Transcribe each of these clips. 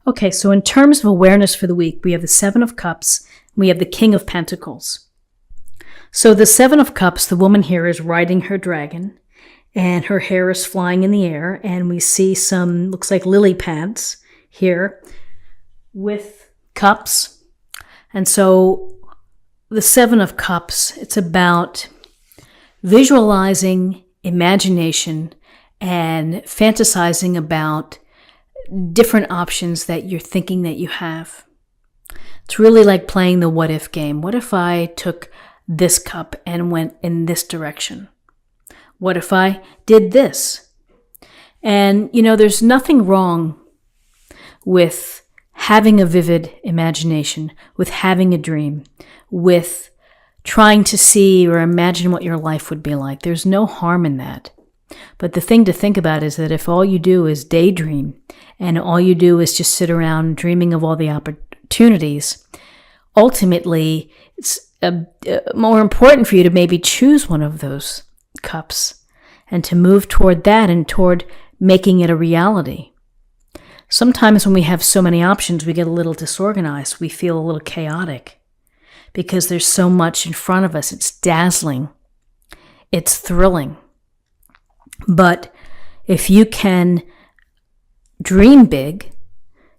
Okay, so in terms of awareness for the week, we have the Seven of Cups, we have the King of Pentacles. So the Seven of Cups, the woman here is riding her dragon, and her hair is flying in the air, and we see some, looks like lily pads here with cups. And so the Seven of Cups, it's about visualizing, imagination, and fantasizing about different options that you're thinking that you have. It's really like playing the what if game. What if I took this cup and went in this direction? What if I did this? And, there's nothing wrong with having a vivid imagination, with having a dream, with trying to see or imagine what your life would be like. There's no harm in that. But the thing to think about is that if all you do is daydream and all you do is just sit around dreaming of all the opportunities, ultimately it's more important for you to maybe choose one of those cups and to move toward that and toward making it a reality. Sometimes when we have so many options, we get a little disorganized. We feel a little chaotic because there's so much in front of us. It's dazzling. It's thrilling. But if you can dream big,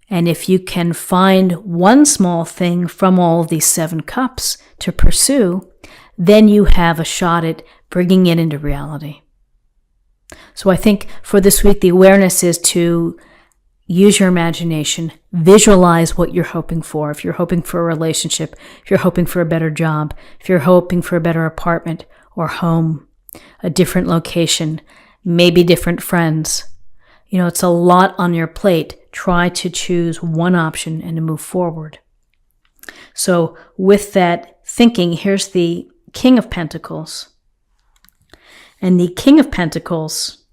and if you can find one small thing from all of these seven cups to pursue, then you have a shot at bringing it into reality. So I think for this week, the awareness is to use your imagination, visualize what you're hoping for. If you're hoping for a relationship, if you're hoping for a better job, if you're hoping for a better apartment or home, a different location, maybe different friends. It's a lot on your plate. Try to choose one option and to move forward. So with that thinking, here's the King of Pentacles. And the King of Pentacles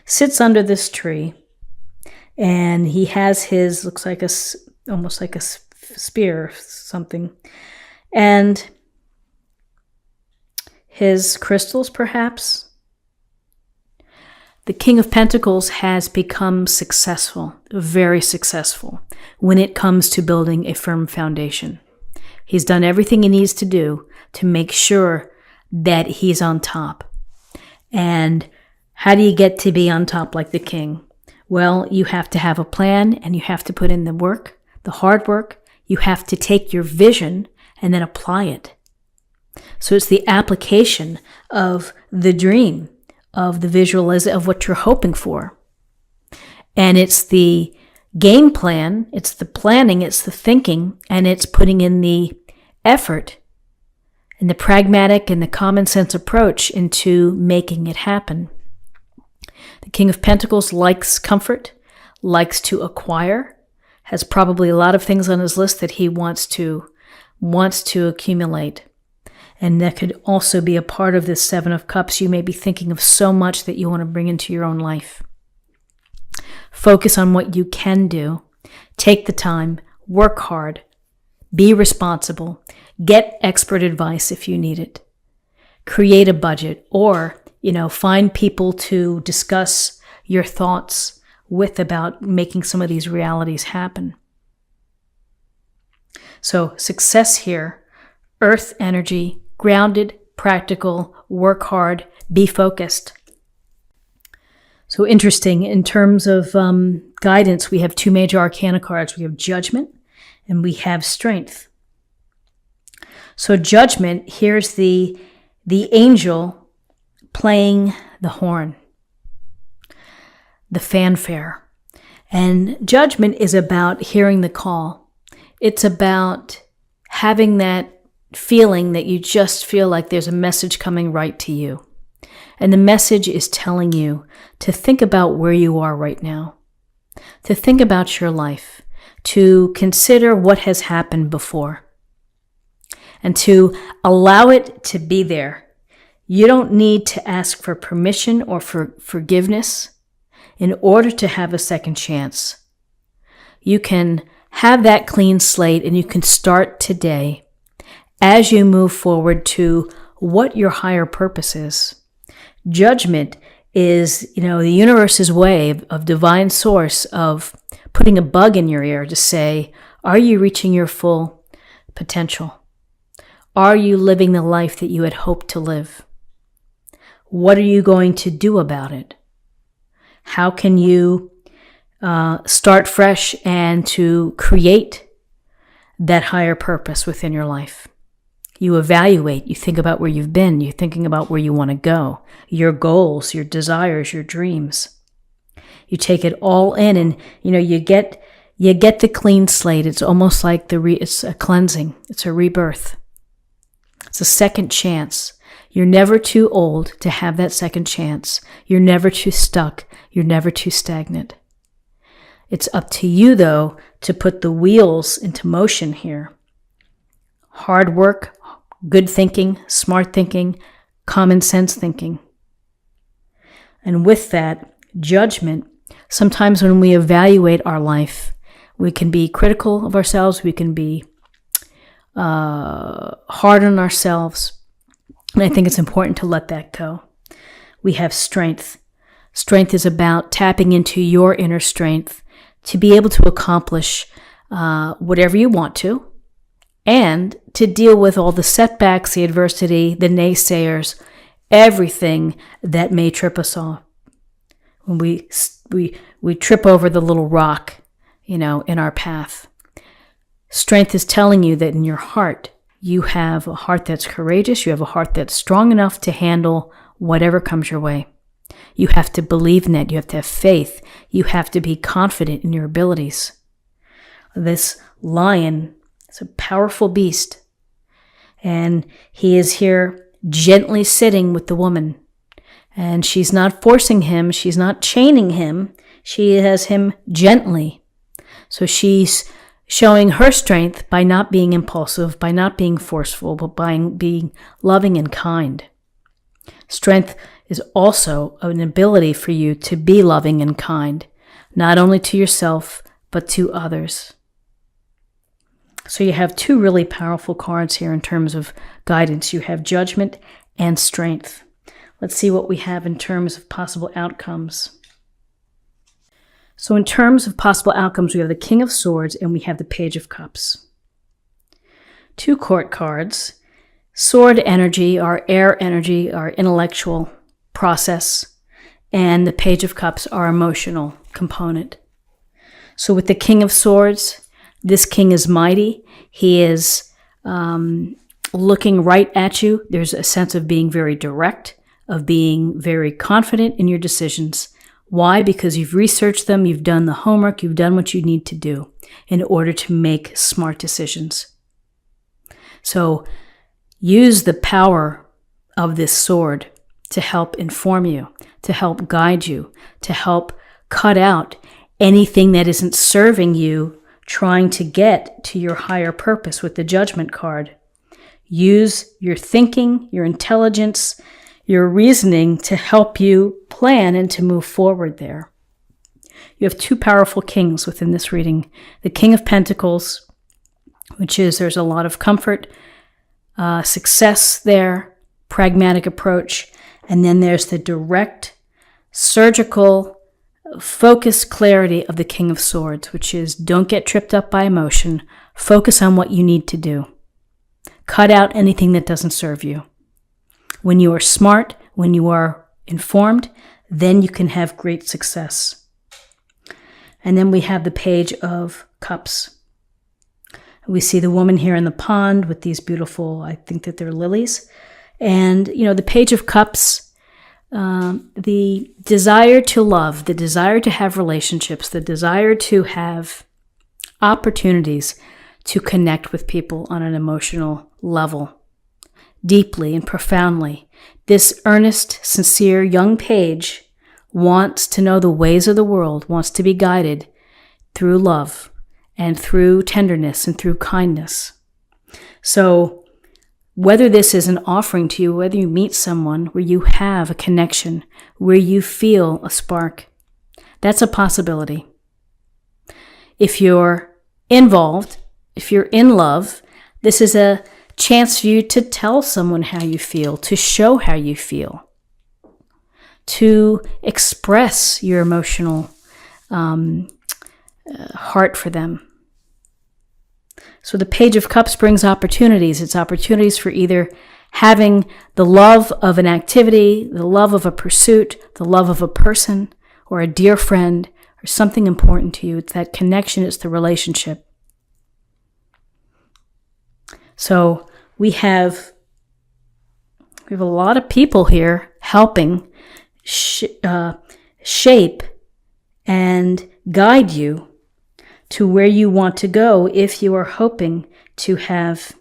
sits under this tree, and he has his, looks like almost like a spear or something, and his crystals perhaps. The King of Pentacles has become successful, very successful, when it comes to building a firm foundation. He's done everything he needs to do to make sure that he's on top. And how do you get to be on top like the king? Well, you have to have a plan, and you have to put in the work, the hard work. You have to take your vision and then apply it. So it's the application of the dream, of the visualization of what you're hoping for. And it's the game plan, it's the planning, it's the thinking, and it's putting in the effort and the pragmatic and the common sense approach into making it happen. The King of Pentacles likes comfort, likes to acquire, has probably a lot of things on his list that he wants to accumulate. And that could also be a part of this Seven of Cups. You may be thinking of so much that you want to bring into your own life. Focus on what you can do. Take the time. Work hard. Be responsible. Get expert advice if you need it. Create a budget, or, find people to discuss your thoughts with about making some of these realities happen. So success here, earth energy, grounded, practical, work hard, be focused. So interesting, in terms of guidance, we have two major arcana cards. We have Judgment and we have Strength. So Judgment, here's the angel playing the horn, the fanfare. And Judgment is about hearing the call. It's about having that feeling that you just feel like there's a message coming right to you. And the message is telling you to think about where you are right now, to think about your life, to consider what has happened before, and to allow it to be there. You don't need to ask for permission or for forgiveness in order to have a second chance. You can have that clean slate, and you can start today as you move forward to what your higher purpose is. Judgment is, the universe's way of divine source of putting a bug in your ear to say, are you reaching your full potential? Are you living the life that you had hoped to live? What are you going to do about it? How can you start fresh and to create that higher purpose within your life? You evaluate, you think about where you've been, you're thinking about where you want to go, your goals, your desires, your dreams. You take it all in, and you get the clean slate. It's almost like it's a cleansing. It's a rebirth. It's a second chance. You're never too old to have that second chance. You're never too stuck. You're never too stagnant. It's up to you, though, to put the wheels into motion here. Hard work, good thinking, smart thinking, common sense thinking. And with that, judgment. Sometimes when we evaluate our life, we can be critical of ourselves. We can be hard on ourselves. And I think it's important to let that go. We have strength. Strength is about tapping into your inner strength to be able to accomplish whatever you want to, and to deal with all the setbacks, the adversity, the naysayers, everything that may trip us off. When we trip over the little rock, in our path. Strength is telling you that in your heart, you have a heart that's courageous. You have a heart that's strong enough to handle whatever comes your way. You have to believe in that. You have to have faith. You have to be confident in your abilities. This lion is a powerful beast, and he is here gently sitting with the woman. And she's not forcing him. She's not chaining him. She has him gently. So she's showing her strength by not being impulsive, by not being forceful, but by being loving and kind. Strength is also an ability for you to be loving and kind, not only to yourself, but to others. So you have two really powerful cards here in terms of guidance. You have judgment and strength. Let's see what we have in terms of possible outcomes. So in terms of possible outcomes, we have the King of Swords and we have the Page of Cups. Two court cards. Sword energy, our air energy, our intellectual process, and the Page of Cups, our emotional component. So with the King of Swords, this king is mighty. He is looking right at you. There's a sense of being very direct, of being very confident in your decisions. Why? Because you've researched them, you've done the homework, you've done what you need to do in order to make smart decisions. So use the power of this sword to help inform you, to help guide you, to help cut out anything that isn't serving you, trying to get to your higher purpose with the Judgment card. Use your thinking, your intelligence, your reasoning to help you plan and to move forward there. You have two powerful kings within this reading. The King of Pentacles, which is there's a lot of comfort, success there, pragmatic approach. And then there's the direct, surgical, focused clarity of the King of Swords, which is don't get tripped up by emotion. Focus on what you need to do. Cut out anything that doesn't serve you. When you are smart, when you are informed, then you can have great success. And then we have the Page of Cups. We see the woman here in the pond with these beautiful, I think that they're lilies. And, the Page of Cups, the desire to love, the desire to have relationships, the desire to have opportunities to connect with people on an emotional level, deeply and profoundly. This earnest, sincere young page wants to know the ways of the world, wants to be guided through love and through tenderness and through kindness. So whether this is an offering to you, whether you meet someone where you have a connection, where you feel a spark, that's a possibility. If you're involved, if you're in love, this is a chance for you to tell someone how you feel, to show how you feel, to express your emotional heart for them. So the Page of Cups brings opportunities. It's opportunities for either having the love of an activity, the love of a pursuit, the love of a person, or a dear friend, or something important to you. It's that connection, it's the relationship. So we have a lot of people here helping shape and guide you to where you want to go if you are hoping to have,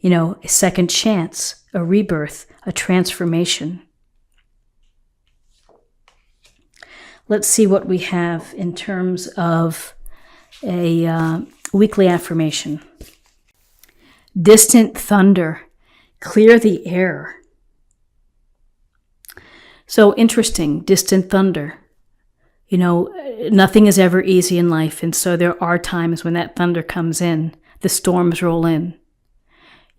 a second chance, a rebirth, a transformation. Let's see what we have in terms of a weekly affirmation. Distant thunder, clear the air. So interesting, distant thunder. Nothing is ever easy in life, and so there are times when that thunder comes in, the storms roll in.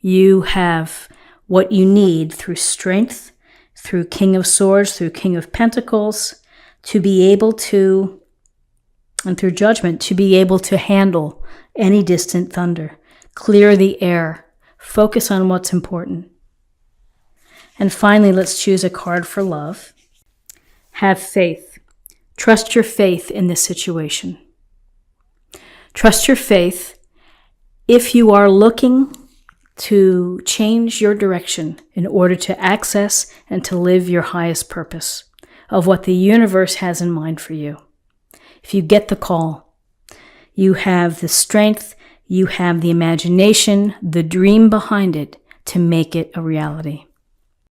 You have what you need through strength, through King of Swords, through King of Pentacles, to be able to, and through judgment, to be able to handle any distant thunder. Clear the air. Focus on what's important. And finally, let's choose a card for love. Have faith. Trust your faith in this situation. Trust your faith if you are looking to change your direction in order to access and to live your highest purpose of what the universe has in mind for you. If you get the call, you have the strength, you have the imagination, the dream behind it to make it a reality.